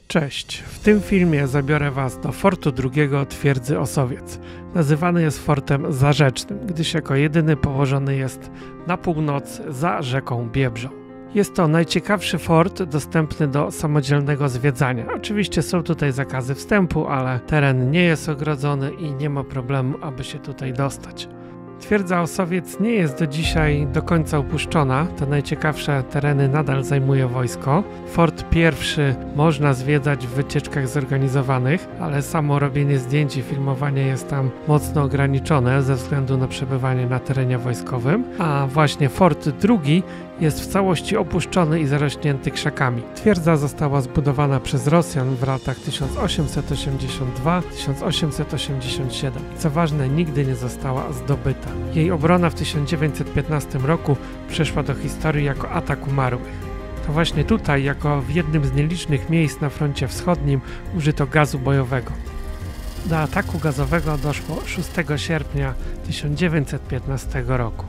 Cześć, w tym filmie zabiorę Was do Fortu II Twierdzy Osowiec. Nazywany jest fortem zarzecznym, gdyż jako jedyny położony jest na północ za rzeką Biebrzą. Jest to najciekawszy fort dostępny do samodzielnego zwiedzania. Oczywiście są tutaj zakazy wstępu, ale teren nie jest ogrodzony i nie ma problemu, aby się tutaj dostać. Twierdza Osowiec nie jest do dzisiaj do końca opuszczona, te najciekawsze tereny nadal zajmuje wojsko. Fort pierwszy można zwiedzać w wycieczkach zorganizowanych, ale samo robienie zdjęć i filmowanie jest tam mocno ograniczone ze względu na przebywanie na terenie wojskowym, a właśnie fort drugi jest w całości opuszczony i zarośnięty krzakami. Twierdza została zbudowana przez Rosjan w latach 1882-1887 i co ważne, nigdy nie została zdobyta. Jej obrona w 1915 roku przeszła do historii jako atak umarłych. To właśnie tutaj, jako w jednym z nielicznych miejsc na froncie wschodnim, użyto gazu bojowego. Do ataku gazowego doszło 6 sierpnia 1915 roku.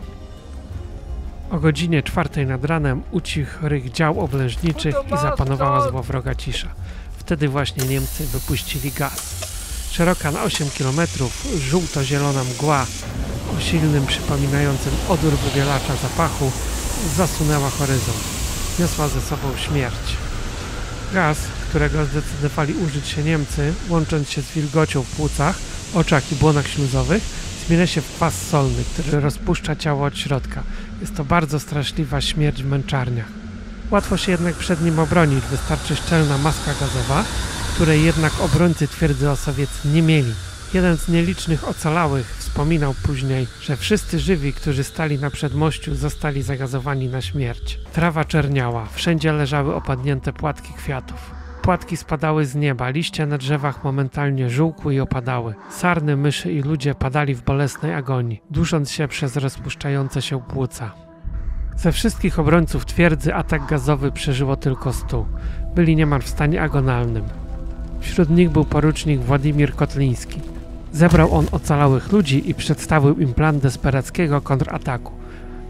O godzinie 4 nad ranem ucichł ryk dział oblężniczych i zapanowała złowroga cisza. Wtedy właśnie Niemcy wypuścili gaz. Szeroka na 8 km, żółto-zielona mgła o silnym, przypominającym odór wybielacza zapachu zasunęła horyzont. Niosła ze sobą śmierć. Gaz, którego zdecydowali użyć się Niemcy, łącząc się z wilgocią w płucach, oczach i błonach śluzowych, zmienia się w kwas solny, który rozpuszcza ciało od środka. Jest to bardzo straszliwa śmierć w męczarniach. Łatwo się jednak przed nim obronić, wystarczy szczelna maska gazowa, której jednak obrońcy Twierdzy Osowiec nie mieli. Jeden z nielicznych ocalałych wspominał później, że wszyscy żywi, którzy stali na przedmościu, zostali zagazowani na śmierć. Trawa czerniała, wszędzie leżały opadnięte płatki kwiatów. Płatki spadały z nieba, liście na drzewach momentalnie żółkły i opadały. Sarny, myszy i ludzie padali w bolesnej agonii, dusząc się przez rozpuszczające się płuca. Ze wszystkich obrońców twierdzy atak gazowy przeżyło tylko 100. Byli niemal w stanie agonalnym. Wśród nich był porucznik Władimir Kotliński. Zebrał on ocalałych ludzi i przedstawił im plan desperackiego kontrataku.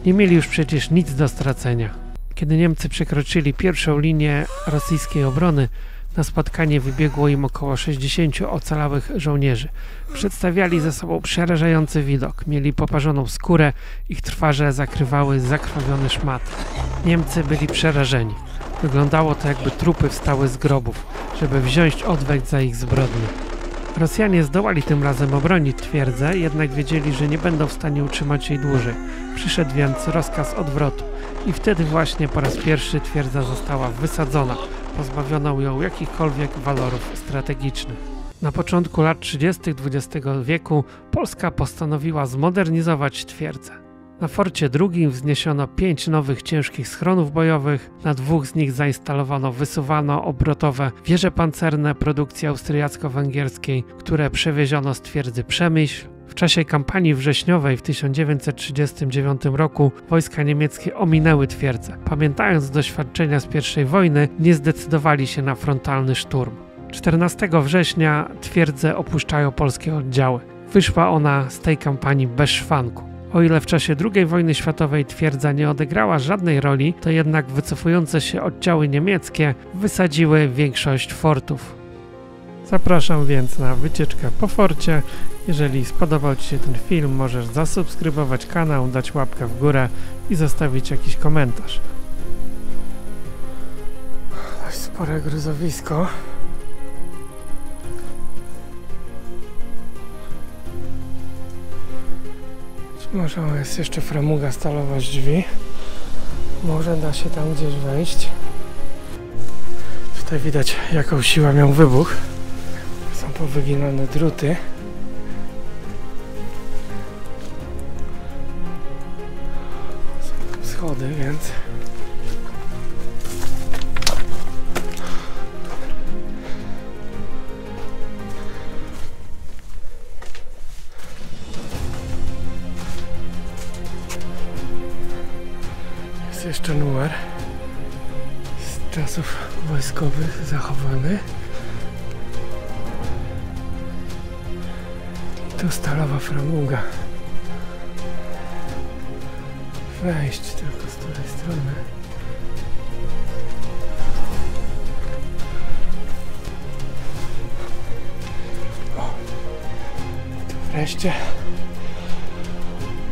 Nie mieli już przecież nic do stracenia. Kiedy Niemcy przekroczyli pierwszą linię rosyjskiej obrony, na spotkanie wybiegło im około 60 ocalałych żołnierzy. Przedstawiali ze sobą przerażający widok. Mieli poparzoną skórę, ich twarze zakrywały zakrwawione szmaty. Niemcy byli przerażeni. Wyglądało to, jakby trupy wstały z grobów, żeby wziąć odwet za ich zbrodnie. Rosjanie zdołali tym razem obronić twierdzę, jednak wiedzieli, że nie będą w stanie utrzymać jej dłużej. Przyszedł więc rozkaz odwrotu i wtedy właśnie po raz pierwszy twierdza została wysadzona, pozbawiono ją jakichkolwiek walorów strategicznych. Na początku lat 30. XX wieku Polska postanowiła zmodernizować twierdzę. Na forcie drugim wzniesiono 5 nowych ciężkich schronów bojowych, na 2 z nich zainstalowano wysuwano-obrotowe wieże pancerne produkcji austriacko-węgierskiej, które przewieziono z twierdzy Przemyśl. W czasie kampanii wrześniowej w 1939 roku wojska niemieckie ominęły twierdzę. Pamiętając z doświadczenia z I wojny, nie zdecydowali się na frontalny szturm. 14 września twierdzę opuszczają polskie oddziały. Wyszła ona z tej kampanii bez szwanku. O ile w czasie II wojny światowej twierdza nie odegrała żadnej roli, to jednak wycofujące się oddziały niemieckie wysadziły większość fortów. Zapraszam więc na wycieczkę po forcie. Jeżeli spodobał Ci się ten film, możesz zasubskrybować kanał, dać łapkę w górę i zostawić jakiś komentarz. Dość spore gruzowisko. Może jest jeszcze framuga stalowa z drzwi. Może da się tam gdzieś wejść. Tutaj widać, jaką siłę miał wybuch. Są powyginane druty. Są tam schody, więc... Jest jeszcze numer z czasów wojskowych zachowany. I tu stalowa framuga. Wejść tylko z tej strony. Wreszcie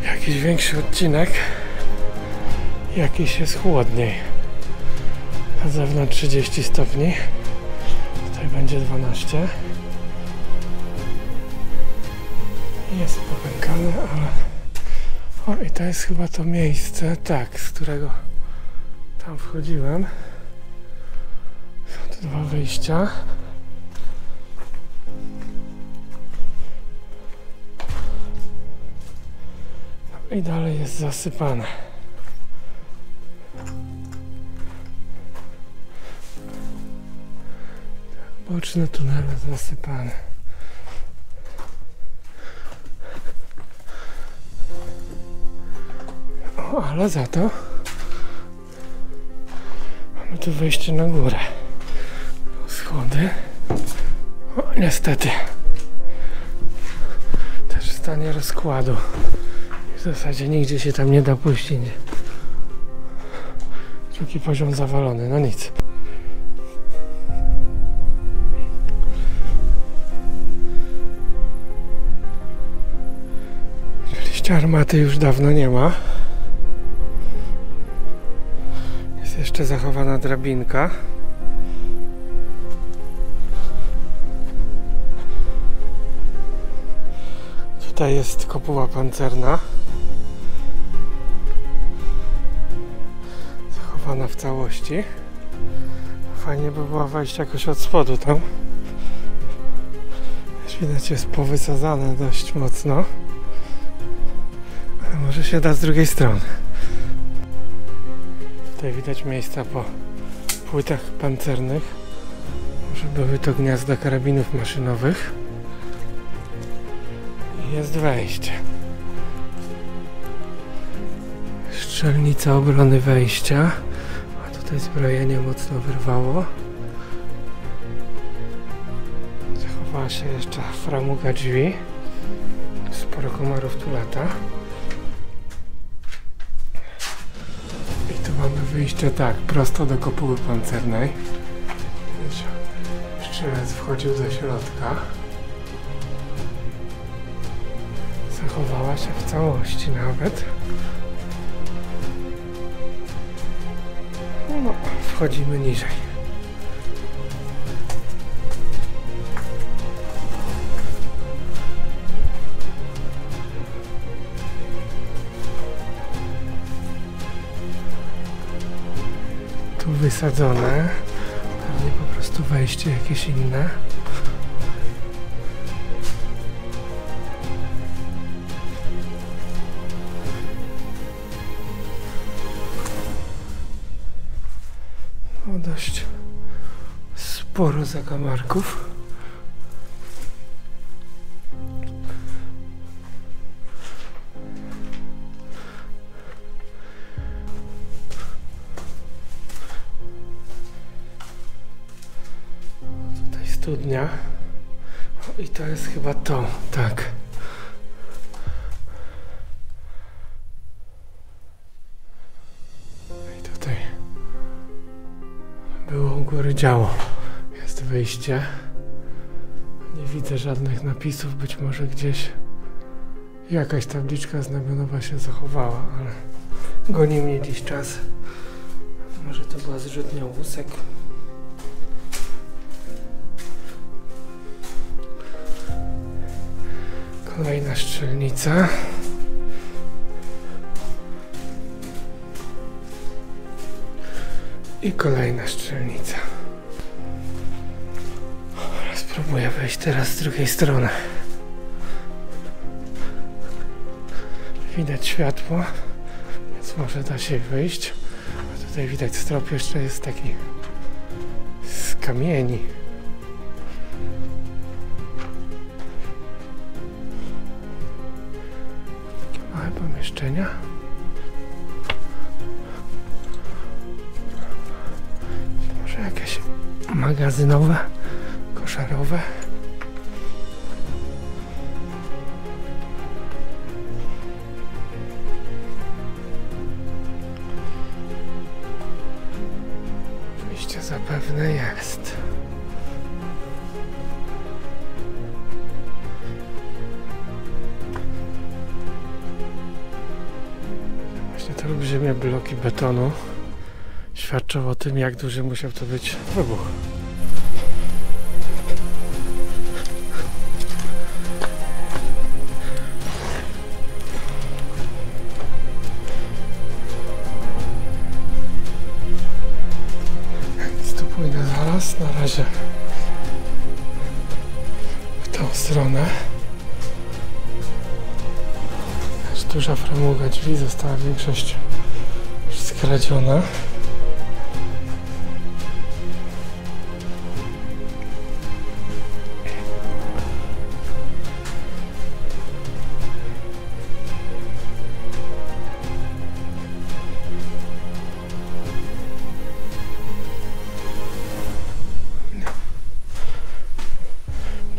jakiś większy odcinek. Jakiś jest chłodniej. Na zewnątrz 30 stopni. Tutaj będzie 12. Jest popękane, ale... O, i to jest chyba to miejsce, tak, z którego tam wchodziłem. Są tu dwa wyjścia. No i dalej jest zasypane. Boczne tunele zasypane. O, ale za to mamy tu wejście na górę. Schody. O, niestety. Też w stanie rozkładu. W zasadzie nigdzie się tam nie da puścić. Drugi poziom zawalony, no nic. Liścia armaty już dawno nie ma. Jest jeszcze zachowana drabinka. Tutaj jest kopuła pancerna. Zachowana w całości. Fajnie by było wejść jakoś od spodu tam. Już widać, jest powysadzane dość mocno. Ale może się da z drugiej strony. Tutaj widać miejsca po płytach pancernych. Może były to gniazda karabinów maszynowych. I jest wejście. Strzelnica obrony wejścia. A tutaj zbrojenie mocno wyrwało. Zachowała się jeszcze framuga drzwi. Sporo komarów tu lata. I tu mamy wyjście tak, prosto do kopuły pancernej. Strzelec wchodził do środka. Zachowała się w całości nawet. No, wchodzimy niżej. Tu wysadzone. Pewnie po prostu wejście jakieś inne. No, dość sporo zakamarków. Tutaj studnia. O, i to jest chyba to, tak. I tutaj było u góry działo. Jest wyjście. Nie widzę żadnych napisów. Być może gdzieś jakaś tabliczka znamionowa się zachowała, ale goni mnie dziś czas. Może to była zrzutnia łusek. Kolejna strzelnica. I kolejna strzelnica. Spróbuję wejść teraz z drugiej strony. Widać światło, więc może da się wyjść. A tutaj widać strop jeszcze jest taki z kamieni. Takie małe pomieszczenia. Może jakieś magazynowe, koszarowe. Wyjście zapewne jest. Właśnie te olbrzymie bloki betonu świadczą o tym, jak duży musiał to być wybuch. Więc tu pójdę zaraz, na razie w tą stronę. Aż duża framuga drzwi, została większość już skradziona.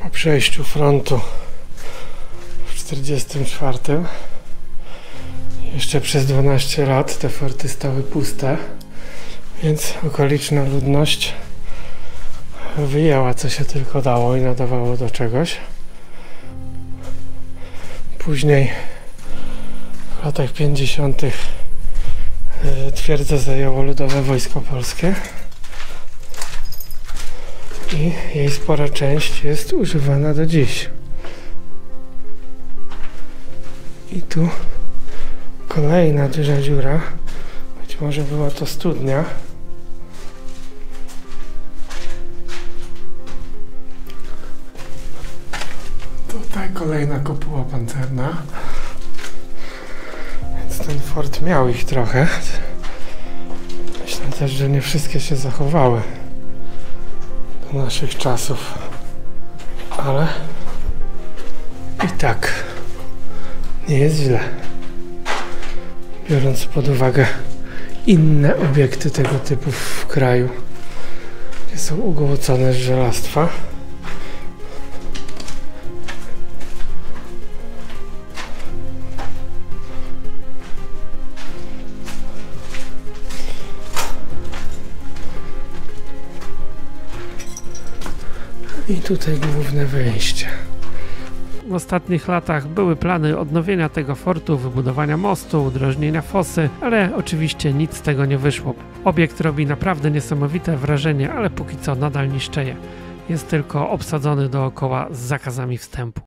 Po przejściu frontu w 1944 jeszcze przez 12 lat te forty stały puste, więc okoliczna ludność wyjęła co się tylko dało i nadawało do czegoś. Później w latach 50. twierdzę zajęło Ludowe Wojsko Polskie i jej spora część jest używana do dziś. I tu kolejna duża dziura, być może była to studnia. Tutaj kolejna kopuła pancerna, więc ten fort miał ich trochę. Myślę też, że nie wszystkie się zachowały do naszych czasów, ale i tak nie jest źle, biorąc pod uwagę inne obiekty tego typu w kraju, gdzie są ugołocone z żelastwa. I tutaj główne wyjście. W ostatnich latach były plany odnowienia tego fortu, wybudowania mostu, udrożnienia fosy, ale oczywiście nic z tego nie wyszło. Obiekt robi naprawdę niesamowite wrażenie, ale póki co nadal niszczeje. Jest tylko obsadzony dookoła z zakazami wstępu.